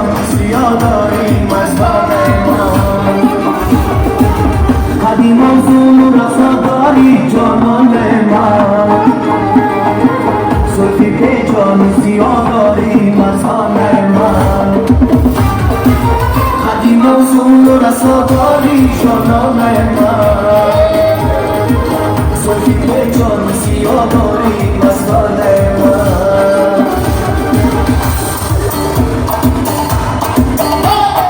جان زیادایی مزبانه ما قدیم موضوع رساداری جانان من صوتی که جان زیادایی مزبانه من قدیم موضوع رساداری جانان من صوتی که جان زیاداری